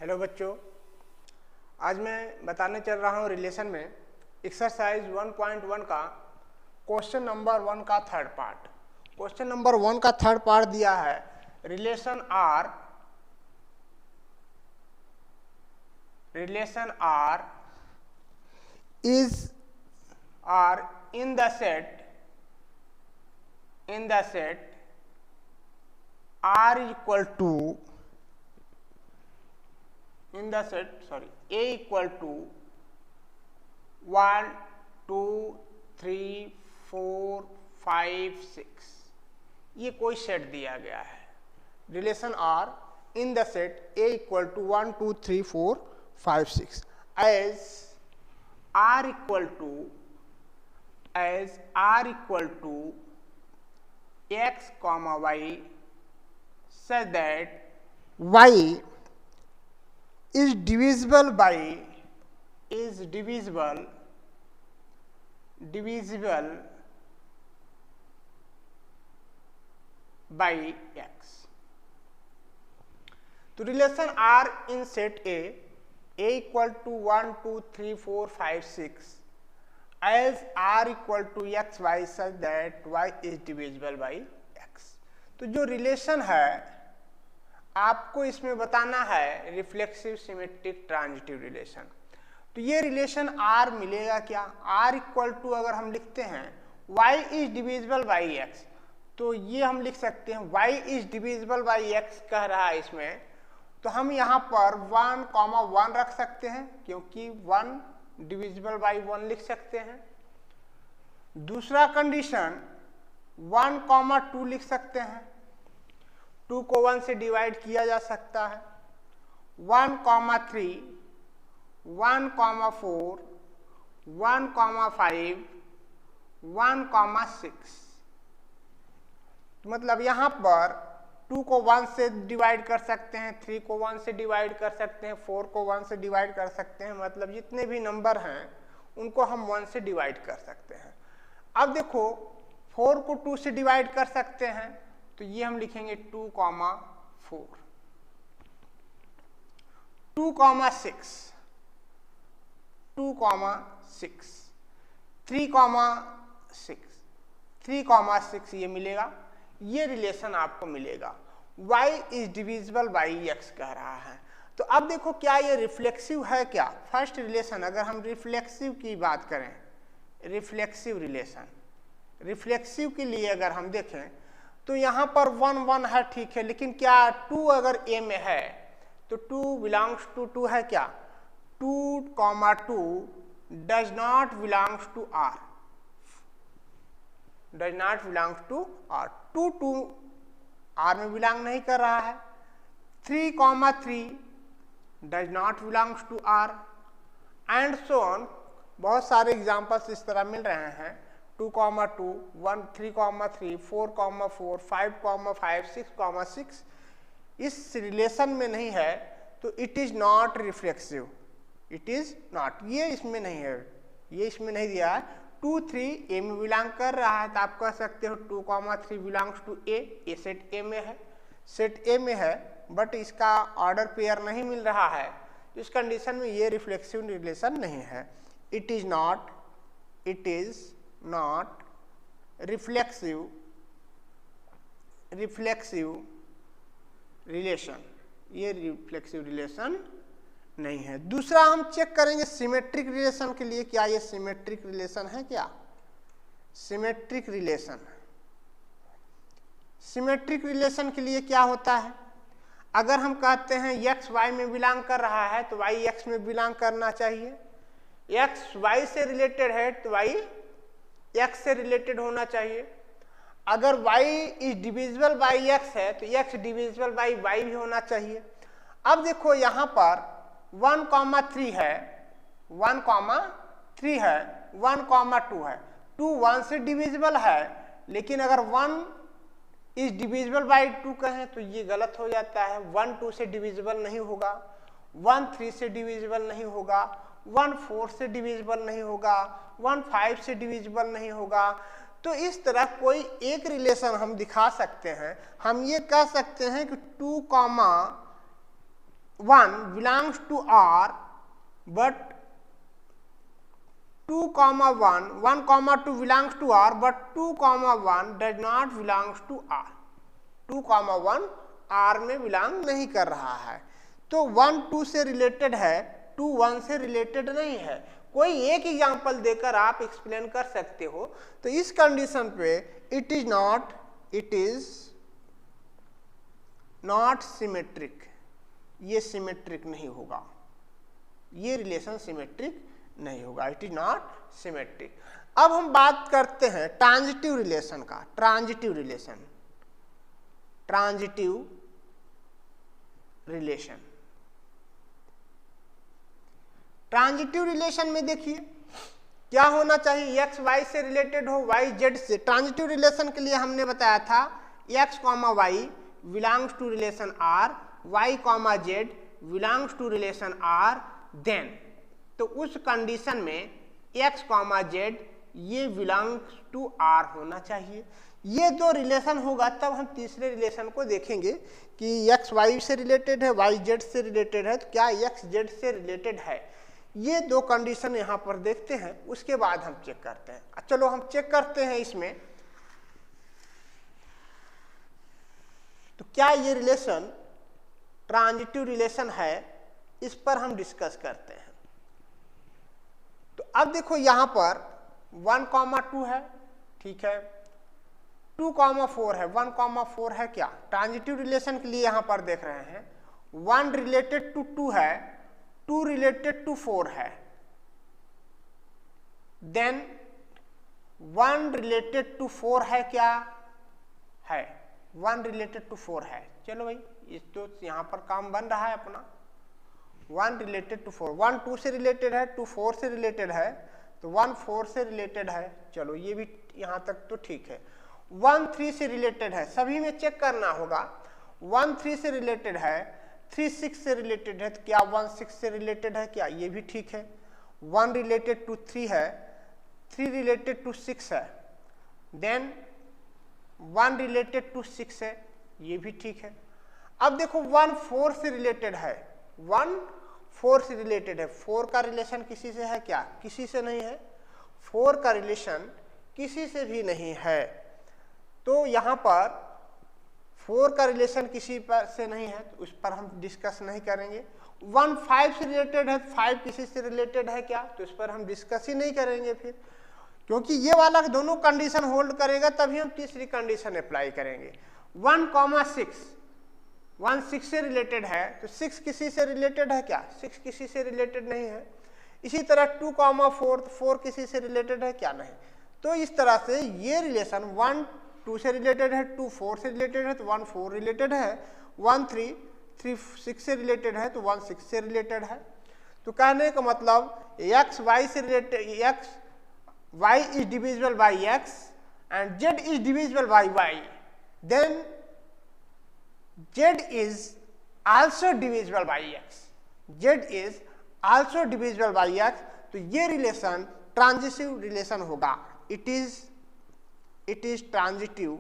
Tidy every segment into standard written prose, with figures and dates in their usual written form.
Hello बच्चों, आज मैं बताने चल रहा हूँ रिलेशन में एक्सरसाइज 1.1 का क्वेश्चन नंबर 1 का थर्ड पार्ट। क्वेश्चन नंबर 1 का थर्ड पार्ट दिया है relation R is R in the set R equal to A equal to 1, 2, 3, 4, 5, 6 ये कोई सेट दिया गया है। Relation R in the set A equal to 1, 2, 3, 4, 5, 6 as R equal to x comma y such that y is divisible by x। तो relation R in set A equal to 1, 2, 3, 4, 5, 6 as R equal to x y such that y is divisible by x। तो जो relation है आपको इसमें बताना है reflexive symmetric transitive relation. तो ये रिलेशन R मिलेगा क्या? R इक्वल टू अगर हम लिखते हैं y is divisible by x, तो ये हम लिख सकते हैं y is divisible by x कह रहा है इसमें, तो हम यहाँ पर 1, 1 रख सकते हैं क्योंकि 1 डिविजिबल बाई 1 लिख सकते हैं। दूसरा कंडीशन 1, 2 लिख सकते हैं, 2 को 1 से डिवाइड किया जा सकता है। 1, 3, 1, 4, 1, 5, 1, 6 मतलब यहाँ पर 2 को 1 से डिवाइड कर सकते हैं, 3 को 1 से डिवाइड कर सकते हैं, 4 को 1 से डिवाइड कर सकते हैं, मतलब जितने भी नंबर हैं उनको हम 1 से डिवाइड कर सकते हैं। अब देखो 4 को 2 से डिवाइड कर सकते हैं, तो ये हम लिखेंगे 2, 4, 2, 6, 2, 6, 3, 6 ये मिलेगा। ये रिलेशन आपको मिलेगा। y is divisible by x कह रहा है। तो अब देखो क्या ये रिफ्लेक्सिव है क्या? फर्स्ट रिलेशन अगर हम रिफ्लेक्सिव की बात करें, रिफ्लेक्सिव रिलेशन, रिफ्लेक्सिव के लिए अगर हम देखें तो यहाँ पर 1, 1 है, ठीक है, लेकिन क्या 2 अगर A में है तो 2 बिलोंग्स टू 2 है क्या? 2, 2 does not belongs to R, does not belongs to R। 2 R में बिलोंग नहीं कर रहा है। 3, 3 does not belongs to R and so on. बहुत सारे एग्जांपल्स इस तरह मिल रहे हैं। 2, 2, 1, 3, 3, 4, 4, 5, 5, 6, इस रिलेशन में नहीं है तो it is not reflexive, it is not, ये इसमें नहीं है, ये इसमें नहीं दिया है। 2, 3 A में बिलोंग कर रहा है तो आप कह सकते हो 2, 3 बिलोंग्स टू A, ये सेट A में है, सेट A में है, बट इसका ऑर्डर पेयर नहीं मिल रहा है, इस कंडीशन में ये रिफ्लेक्सिव रिलेशन नहीं है। It is not reflexive relation, ये रिफ्लेक्सिव रिलेशन नहीं है। दूसरा हम चेक करेंगे सिमेट्रिक रिलेशन के लिए, क्या ये सिमेट्रिक रिलेशन है क्या? सिमेट्रिक रिलेशन, सिमेट्रिक रिलेशन के लिए क्या होता है? अगर हम कहते हैं x y में बिलोंग कर रहा है तो y x में बिलोंग करना चाहिए, x y से रिलेटेड है तो y x से रिलेटेड होना चाहिए। अगर y is divisible by x है तो x डिविजिबल बाई y भी होना चाहिए। अब देखो यहाँ पर 1, 3 है, 1, 3 है, 1, 2 है, 2 1 से डिविजिबल है, लेकिन अगर 1 इज डिविजिबल बाई 2 कहें तो ये गलत हो जाता है। 1 2 से डिविजिबल नहीं होगा, 1 3 से डिविजिबल नहीं होगा, 1 4 से डिविजिबल नहीं होगा, 1 5 से डिविजिबल नहीं होगा। तो इस तरह कोई एक रिलेशन हम दिखा सकते हैं। हम ये कह सकते हैं कि 2, 1 belongs to R but 2, 1, 2 belongs to R but 2, 1 does not belongs to R. 2, 1 R में बिलोंग नहीं कर रहा है, तो 1 2 से रिलेटेड है, 2 1 से रिलेटेड नहीं है। कोई एक एग्जांपल देकर आप एक्सप्लेन कर सकते हो। तो इस कंडीशन पे इट इज नॉट सिमेट्रिक, ये सिमेट्रिक नहीं होगा, ये रिलेशन सिमेट्रिक नहीं होगा, इट इज नॉट सिमेट्रिक। अब हम बात करते हैं ट्रांजिटिव रिलेशन का। ट्रांजिटिव रिलेशन में देखिए क्या होना चाहिए, एक्स वाई से रिलेटेड हो, वाई जेड से। ट्रांजिटिव रिलेशन के लिए हमने बताया था x comma y belongs to relation R, y comma z belongs to relation R, then तो उस कंडीशन में एक्स कॉमा जेड ये बिलोंग्स टू आर होना चाहिए। ये दो रिलेशन होगा तब हम तीसरे रिलेशन को देखेंगे कि एक्स वाई से रिलेटेड है, वाई जेड से रिलेटेड है, तो क्या एक्स जेड से रिलेटेड है। ये दो कंडीशन यहाँ पर देखते हैं, उसके बाद हम चेक करते हैं। चलो हम चेक करते हैं इसमें, तो क्या ये रिलेशन ट्रांजिटिव रिलेशन है, इस पर हम डिस्कस करते हैं। तो अब देखो यहां पर 1, 2 है, ठीक है, 2, 4 है, 1, 4 है। क्या ट्रांजिटिव रिलेशन के लिए यहां पर देख रहे हैं 1 रिलेटेड टू 2 है, 2 रिलेटेड टू 4 है, देन 1 रिलेटेड टू 4 है, क्या है 1 रिलेटेड टू 4 है। चलो भाई इस तो यहां पर काम बन रहा है अपना। 1 रिलेटेड टू 4, 1 2 से रिलेटेड है, 2 4 से रिलेटेड है, तो 1 4 से रिलेटेड है। चलो ये भी यहां तक तो ठीक है। 1 3 से रिलेटेड है, सभी में चेक करना होगा। 1 3 से रिलेटेड है, 3 6 से रिलेटेड है, तो क्या 1 6 से रिलेटेड है, क्या ये भी ठीक है। 1 रिलेटेड टू 3 है, 3 रिलेटेड टू 6 है, देन 1 रिलेटेड टू 6 है, ये भी ठीक है। अब देखो 1 4 से रिलेटेड है, 1 4 से रिलेटेड है, 4 का रिलेशन किसी से है, क्या किसी से नहीं है, 4 का रिलेशन किसी से भी नहीं है, तो यहां पर 4 का रिलेशन किसी पर से नहीं है, तो उस पर हम डिस्कस नहीं करेंगे। 1 5 से रिलेटेड है, 5 किसी से रिलेटेड है, क्या तो इस पर हम डिस्कस ही नहीं करेंगे फिर, क्योंकि ये वाला दोनों कंडीशन होल्ड करेगा तभी हम तीसरी कंडीशन अप्लाई करेंगे। 1 6, 1 6 से रिलेटेड है, तो 6 किसी से रिलेटेड है, क्या 6 किसी से रिलेटेड नहीं है। इसी तरह 2 4, 4 किसी से रिलेटेड है, क्या नहीं। तो इस तरह से ये रिलेशन 1 2 से रिलेटेड है, 2 4 से रिलेटेड है, तो 1 4 रिलेटेड है, 1 3 6 से रिलेटेड है, तो 1 6 से रिलेटेड है। तो कहने का मतलब एक्स वाई से related, x y is divisible by x and z is divisible by y, then Z is also divisible by X, Z is also divisible by X, तो ये रिलेशन ट्रांजिटिव रिलेशन होगा। It is transitive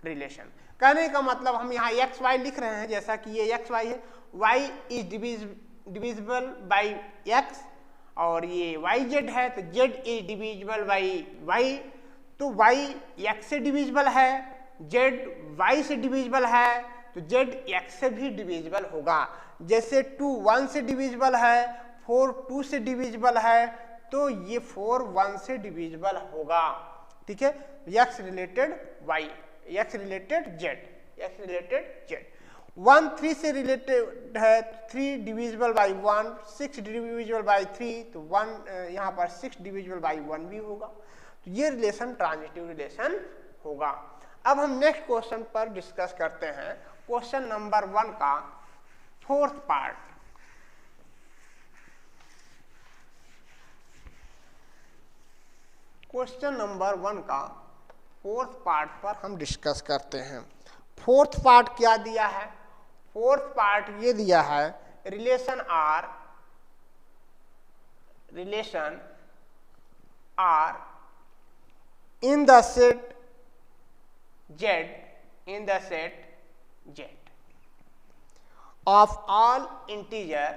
relation. कहने का मतलब हम यहाँ x Y लिख रहे हैं, जैसा कि ये एक्स वाई है, y is divisible by x, और ये वाई जेड है तो z is divisible by y, तो वाई एक्स से डिविजिबल है, जेड वाई से डिविजिबल है, तो जेड एक्स से भी डिविजिबल होगा। जैसे 2 1 से डिविजिबल है, 4 2 से डिविजिबल है, तो ये 4 1 से डिविजिबल होगा, ठीक है। X related y, x related z, x related z. 1 3 से रिलेटेड है, 3 डिविजिबल बाई 1, 6 डिविजिबल बाई 3, तो 1 यहाँ पर 6 डिविजिबल बाई 1 भी होगा। तो ये रिलेशन ट्रांजिटिव रिलेशन होगा। अब हम नेक्स्ट क्वेश्चन पर डिस्कस करते हैं, क्वेश्चन नंबर 1 का 4th पार्ट। क्वेश्चन नंबर 1 का 4th पार्ट पर हम डिस्कस करते हैं। 4th पार्ट क्या दिया है? 4th पार्ट ये दिया है, relation R in the set z in the set z of all integers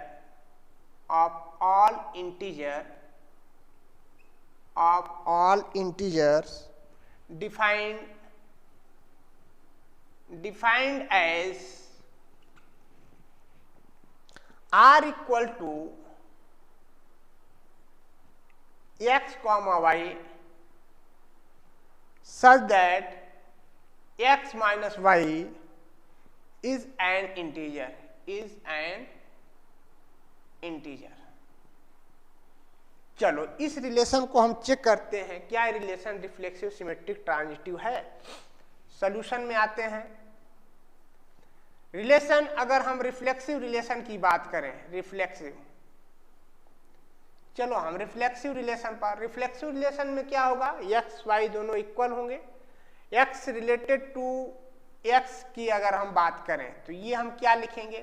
defined as r equal to x comma y such that x minus y is an integer, चलो इस relation को हम check करते हैं, क्या relation reflexive, symmetric, transitive है। Solution में आते हैं। रिलेशन, अगर हम रिफ्लेक्सिव रिलेशन की बात करें, रिफ्लेक्सिव, चलो हम रिफ्लेक्सिव रिलेशन पर, रिफ्लेक्सिव रिलेशन में क्या होगा, एक्स वाई दोनों इक्वल होंगे। एक्स रिलेटेड टू एक्स की अगर हम बात करें तो ये हम क्या लिखेंगे,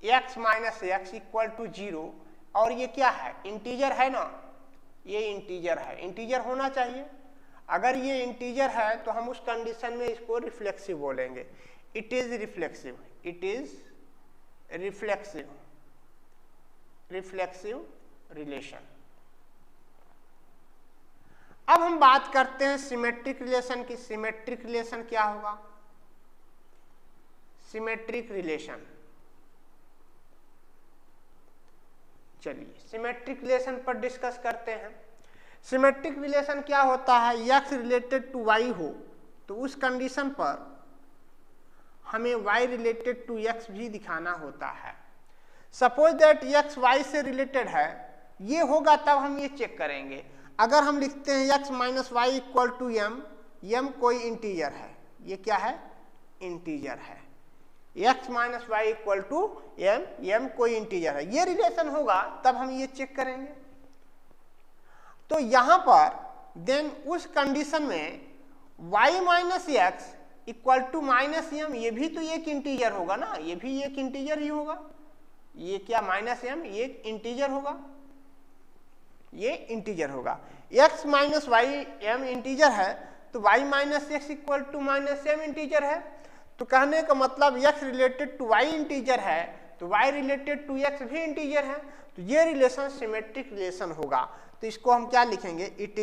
x minus x equal to 0, और ये क्या है, इंटीजर है ना, ये इंटीजर है, इंटीजर होना चाहिए। अगर ये इंटीजर है तो हम उस कंडीशन में इसको रिफ्लेक्सिव बोलेंगे। It is reflexive, it is reflexive relation. अब हम बात करते हैं सिमेट्रिक रिलेशन की। सिमेट्रिक रिलेशन क्या होगा, सिमेट्रिक रिलेशन, चलिए सिमेट्रिक रिलेशन पर डिस्कस करते हैं। सिमेट्रिक रिलेशन क्या होता है, x रिलेटेड टू y हो तो उस कंडीशन पर हमें y रिलेटेड टू x भी दिखाना होता है। सपोज दैट x y से रिलेटेड है, ये होगा तब हम ये चेक करेंगे। अगर हम लिखते हैं x minus y equal to m, m कोई इंटीजर है, ये क्या है, इंटीजर है। x minus y equal to m, m कोई इंटीजर है, ये रिलेशन होगा तब हम ये चेक करेंगे। तो यहां पर देन उस कंडीशन में y minus x equal to minus m, ये भी तो एक इंटीजर होगा ना, ये भी एक इंटीजर ही होगा। ये क्या माइनस m, ये इंटीजर होगा, ये इंटीजर होगा। x minus y m integer है तो y minus x equal to minus m integer है। तो कहने का मतलब x रिलेटेड टू y इंटीजर है तो y रिलेटेड टू x भी इंटीजर है, तो ये रिलेशन सिमेट्रिक रिलेशन होगा। तो इसको हम क्या लिखेंगे, इट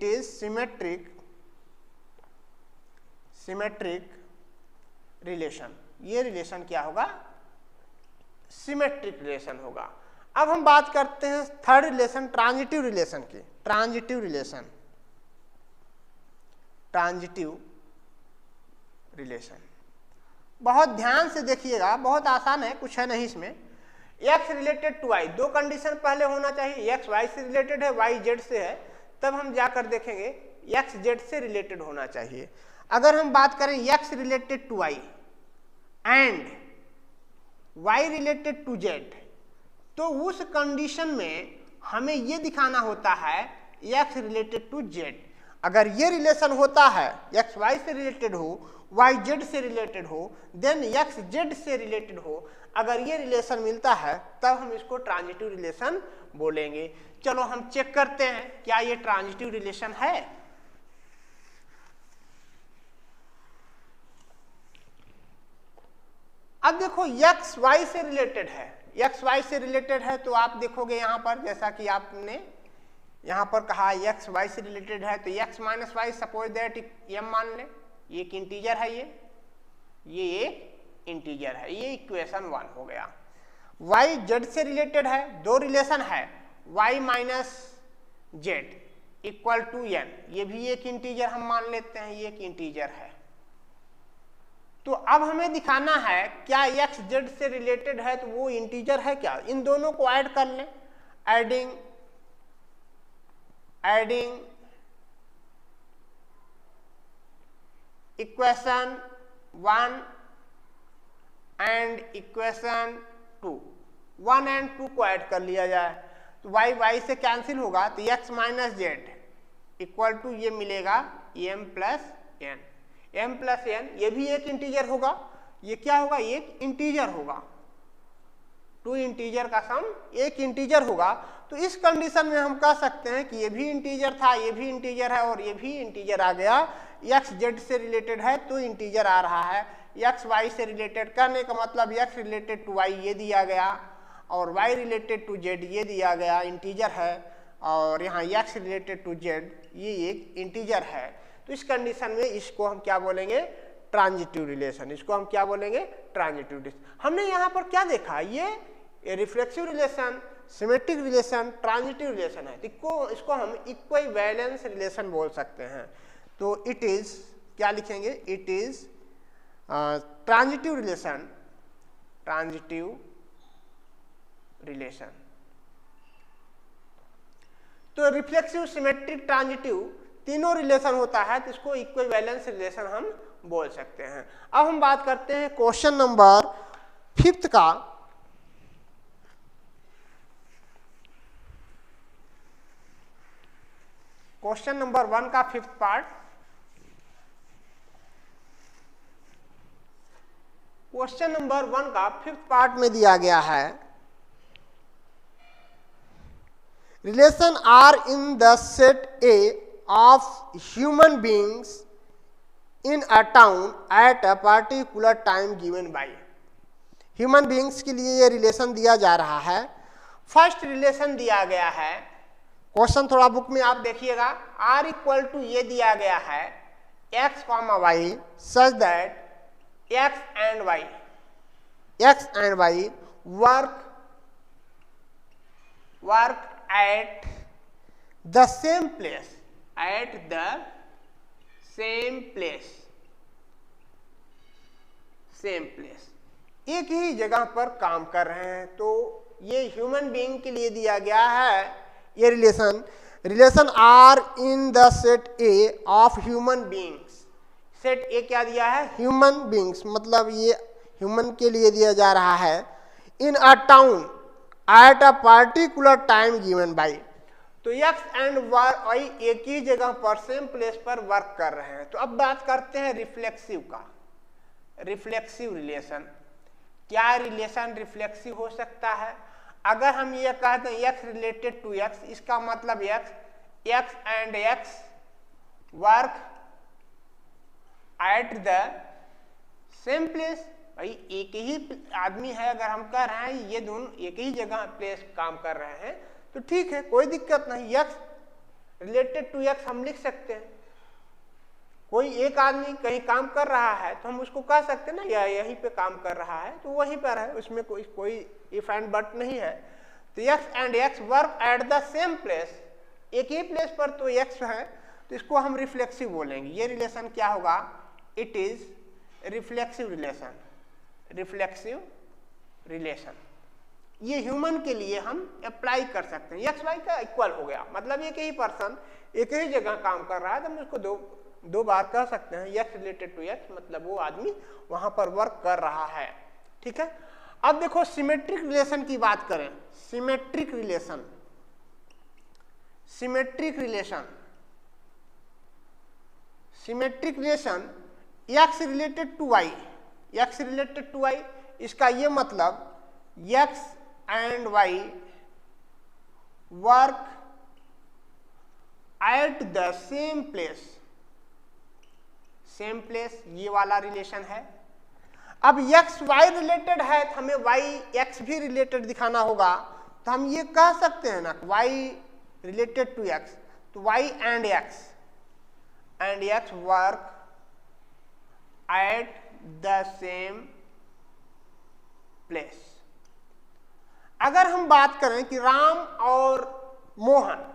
इज सिमेट्रिक रिलेशन। ये रिलेशन क्या होगा, सिमेट्रिक रिलेशन होगा। अब हम बात करते हैं थर्ड रिलेशन, ट्रांजिटिव रिलेशन की। ट्रांजिटिव रिलेशन बहुत ध्यान से देखिएगा, बहुत आसान है, कुछ है नहीं इसमें। x रिलेटेड टू y, दो कंडीशन पहले होना चाहिए, x y से रिलेटेड है, y z से है, तब हम जाकर देखेंगे x z से रिलेटेड होना चाहिए। अगर हम बात करें x related to y and y related to z, तो उस कंडीशन में हमें ये दिखाना होता है x रिलेटेड टू z। अगर ये रिलेशन होता है, x y से रिलेटेड हो, y z से रिलेटेड हो, देन x z से रिलेटेड हो, अगर ये रिलेशन मिलता है तब हम इसको ट्रांजिटिव रिलेशन बोलेंगे। चलो हम चेक करते हैं क्या ये ट्रांजिटिव रिलेशन है। अब देखो x y से रिलेटेड है, x y से रिलेटेड है तो आप देखोगे यहाँ पर, जैसा कि आपने यहाँ पर कहा x y से रिलेटेड है, तो x minus y suppose that m मान ले, ये एक इंटीजर है, ये एक इंटीजर है, ये इक्वेशन 1 हो गया। y z से रिलेटेड है, दो रिलेशन है, y minus z equal to n, ये भी एक इंटीजर हम मान लेते हैं, ये एक इंटीजर है। तो अब हमें दिखाना है क्या x z से रिलेटेड है तो वो इंटीजर है क्या, इन दोनों को ऐड कर लें। Adding equation 1 and equation 2, 1 and 2 को ऐड कर लिया जाए तो y y से कैंसिल होगा, तो x minus z equal to ये मिलेगा m प्लस n, ये भी एक इंटीजर होगा। ये क्या होगा, एक इंटीजर होगा, 2 इंटीजर का सम एक इंटीजर होगा। तो इस कंडीशन में हम कह सकते हैं कि ये भी इंटीजर था, ये भी इंटीजर है और ये भी इंटीजर आ गया, एक्स जेड से रिलेटेड है तो इंटीजर आ रहा है, एक्स वाई से रिलेटेड करने का मतलब एक्स रिलेटेड टू वाई ये दिया गया और वाई रिलेटेड टू जेड ये दिया गया, इंटीजर है, और यहाँ एक्स रिलेटेड टू जेड ये एक इंटीजर है। तो इस कंडीशन में इसको हम क्या बोलेंगे, ट्रांजिटिव रिलेशन। इसको हम क्या बोलेंगे, ट्रांजिटिव रिलेशन। हमने यहाँ पर क्या देखा, ये reflexive relation, symmetric relation, transitive relation है। तो इसको हम इक्विवेलेंस रिलेशन बोल सकते हैं। तो इट इज क्या लिखेंगे, it is transitive relation, transitive relation. तो रिफ्लेक्सिव, सिमेट्रिक, ट्रांजिटिव तीनों रिलेशन होता है तो इसको इक्विवेलेंस रिलेशन हम बोल सकते हैं। अब हम बात करते हैं क्वेश्चन नंबर 5 का। क्वेश्चन नंबर 1 का 5th पार्ट। क्वेश्चन नंबर 1 का 5th पार्ट में दिया गया है, relation R in the set A of human beings in a town at a particular time given by. Human beings के लिए ये रिलेशन दिया जा रहा है। फर्स्ट रिलेशन दिया गया है, क्वेश्चन थोड़ा बुक में आप देखिएगा, आर इक्वल टू ये दिया गया है x comma y such that x and y work at the same place, at the same place, एक ही जगह पर काम कर रहे हैं। तो ये ह्यूमन बीइंग के लिए दिया गया है ये relation R in the set A of human beings. Set A क्या दिया है, ह्यूमन बीइंग्स, मतलब ये ह्यूमन के लिए दिया जा रहा है। In a town at a particular time given by. तो एक्स एंड वाई एक ही जगह पर सेम प्लेस पर वर्क कर रहे हैं। तो अब बात करते हैं रिफ्लेक्सिव का। रिफ्लेक्सिव रिलेशन, क्या रिलेशन रिफ्लेक्सिव हो सकता है? अगर हम ये कहते हैं एक्स रिलेटेड टू एक्स, इसका मतलब x and x work at the same place. भाई एक ही आदमी है, अगर हम कह रहे हैं ये दोनों एक ही जगह प्लेस काम कर रहे हैं तो ठीक है, कोई दिक्कत नहीं। एक्स रिलेटेड टू एक्स हम लिख सकते हैं। कोई एक आदमी कहीं काम कर रहा है तो हम उसको कह सकते हैं ना, या यहीं पे काम कर रहा है तो वहीं पर है, उसमें कोई इफ एंड बट नहीं है। तो X and x work at the same place, एक ही प्लेस पर तो एक्स है, तो इसको हम रिफ्लेक्सिव बोलेंगे। ये रिलेशन क्या होगा, it is reflexive relation. Reflexive relation ये ह्यूमन के लिए हम अप्लाई कर सकते हैं। एक्स वाई का इक्वल हो गया, मतलब एक ही पर्सन एक ही जगह काम कर रहा है तो हम उसको दो बार कह सकते हैं एक्स रिलेटेड टू एक्स, मतलब वो आदमी वहां पर वर्क कर रहा है। ठीक है, अब देखो सिमेट्रिक रिलेशन की बात करें। Symmetric relation, symmetric relation, symmetric relation x related to y, x related to y, इसका ये मतलब x and y work at the same place, same place, ये वाला रिलेशन है। अब एक्स वाई रिलेटेड है तो हमें वाई एक्स भी रिलेटेड दिखाना होगा, तो हम ये कह सकते हैं ना वाई रिलेटेड टू एक्स, तो y and x work at the same place. अगर हम बात करें कि राम और मोहन,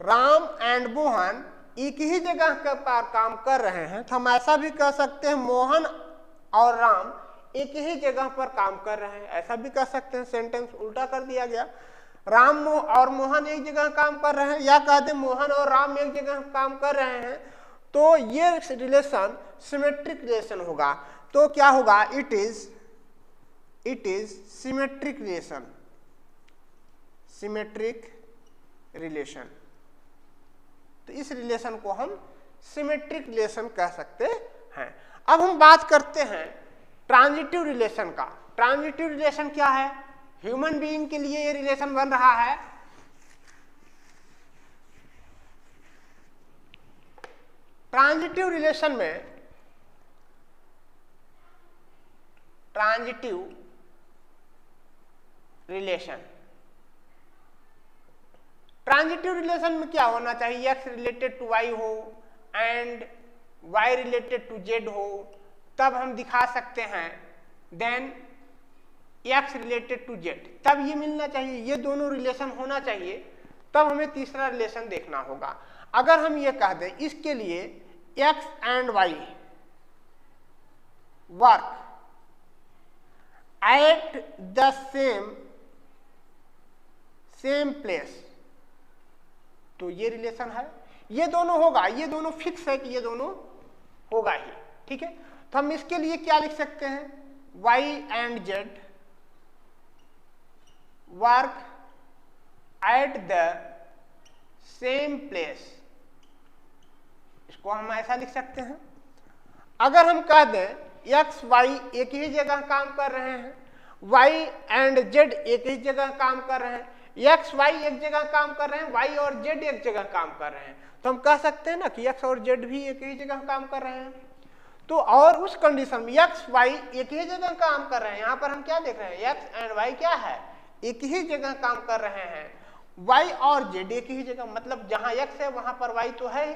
राम एंड मोहन एक ही जगह पर काम कर रहे हैं, तो हम ऐसा भी कह सकते हैं मोहन और राम एक ही जगह पर काम कर रहे हैं, ऐसा भी कह सकते हैं। सेंटेंस उल्टा कर दिया गया, राम और मोहन एक जगह काम कर रहे हैं, या कहते मोहन और राम एक जगह काम कर रहे हैं, तो ये रिलेशन सिमेट्रिक रिलेशन होगा। तो क्या होगा, it is symmetric relation, symmetric relation. तो इस रिलेशन को हम सिमेट्रिक रिलेशन कह सकते हैं। अब हम बात करते हैं ट्रांजिटिव रिलेशन का। ट्रांजिटिव रिलेशन क्या है, ह्यूमन बीइंग के लिए ये रिलेशन बन रहा है। ट्रांजिटिव रिलेशन में ट्रांजिटिव रिलेशन में क्या होना चाहिए, x रिलेटेड टू y हो and y related to z हो, तब हम दिखा सकते हैं then x related to z, तब ये मिलना चाहिए, ये दोनों रिलेशन होना चाहिए, तब हमें तीसरा रिलेशन देखना होगा। अगर हम ये कह दें इसके लिए x and y work at the same place, तो ये रिलेशन है, ये दोनों होगा, ये दोनों फिक्स है कि ये दोनों होगा ही, ठीक है। तो हम इसके लिए क्या लिख सकते हैं, y and z work at the same place, इसको हम ऐसा लिख सकते हैं। अगर हम कह दें x y एक ही जगह काम कर रहे हैं, y एंड z एक ही जगह काम कर रहे हैं, x y एक जगह काम कर रहे हैं, y और z एक जगह काम कर रहे हैं, तो हम कह सकते हैं ना कि x और z भी एक ही जगह काम कर रहे हैं। तो और उस कंडीशन में x y एक ही जगह काम कर रहे हैं, यहाँ पर हम क्या देख रहे हैं, x एंड y क्या है, एक ही जगह काम कर रहे हैं, y और z एक ही जगह, मतलब जहां x है वहां पर y तो है ही,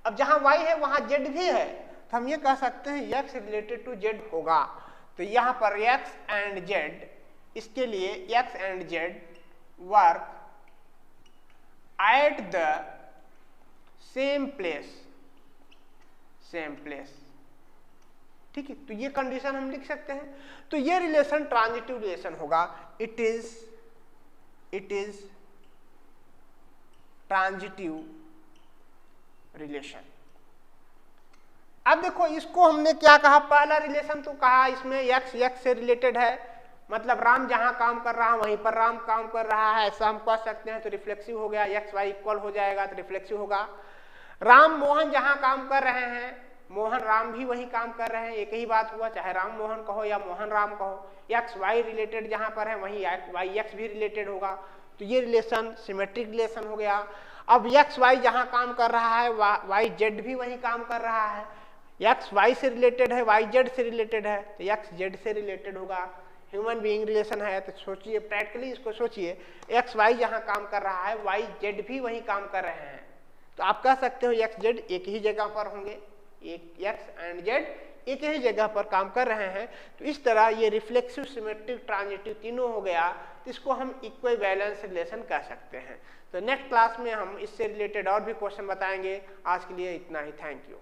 अब जहां y है वहां z भी है, तो हम ये कह सकते हैं x रिलेटेड टू z होगा। तो यहाँ पर x एंड z, इसके लिए x and z work at the same place, ठीक है। तो ये कंडीशन हम लिख सकते हैं। तो ये रिलेशन ट्रांजिटिव रिलेशन होगा, इट इज ट्रांजिटिव रिलेशन। अब देखो इसको हमने क्या कहा, पहला रिलेशन तो कहा इसमें x से रिलेटेड है, मतलब राम जहां काम कर रहा है वहीं पर राम काम कर रहा है, ऐसा हम कह सकते हैं, तो रिफ्लेक्सिव हो गया, x y इक्वल हो जाएगा तो रिफ्लेक्सिव होगा। राम मोहन जहां काम कर रहे हैं, मोहन राम भी वही काम कर रहे हैं, एक ही बात हुआ, चाहे राम मोहन कहो या मोहन राम कहो, x y रिलेटेड जहां पर है वहीं y x भी रिलेटेड होगा, तो ये रिलेशन सिमेट्रिक रिलेशन हो गया। अब x y जहां काम कर रहा है y z भी वही काम कर रहा है, x y से रिलेटेड है, y z से रिलेटेड है, तो x z से रिलेटेड होगा, ह्यूमन बीइंग रिलेशन है। तो सोचिए प्रैक्टिकली इसको सोचिए, x y जहां काम कर रहा है y z भी वही काम कर रहे हैं, तो आप कह सकते हो x z एक ही जगह पर होंगे, एक x एंड z एक ही जगह पर काम कर रहे हैं। तो इस तरह ये रिफ्लेक्सिव, सिमेट्रिक, ट्रांजिटिव तीनों हो गया, तो इसको हम इक्विवेलेंस रिलेशन कह सकते हैं। तो नेक्स्ट क्लास में हम इससे रिलेटेड और भी क्वेश्चन बताएंगे। आज के लिए इतना ही, थैंक यू।